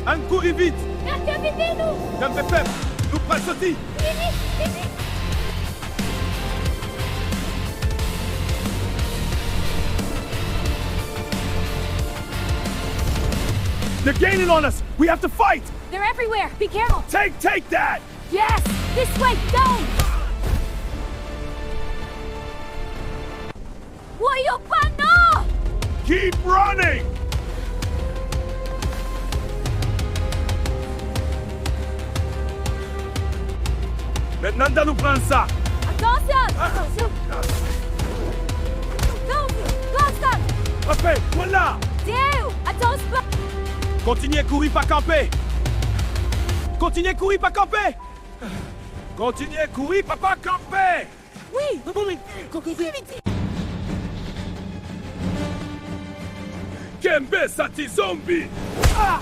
On court vite. Nous. Comme Pep, nous prenons sorti. Vite. They're gaining on us. We have to fight. They're everywhere. Be careful. Take that. Yes. This way. Go. Voyons pas, non. Keep running. Maintenant, nous prenons ça. Attention. Go. Boston. Parfait, voilà. Dieu. Attention. Continuez à courir, pas camper. Continuez à courir, pas camper. Continuez à courir, pas camper. Oui. Kembe, ça zombie. Ah!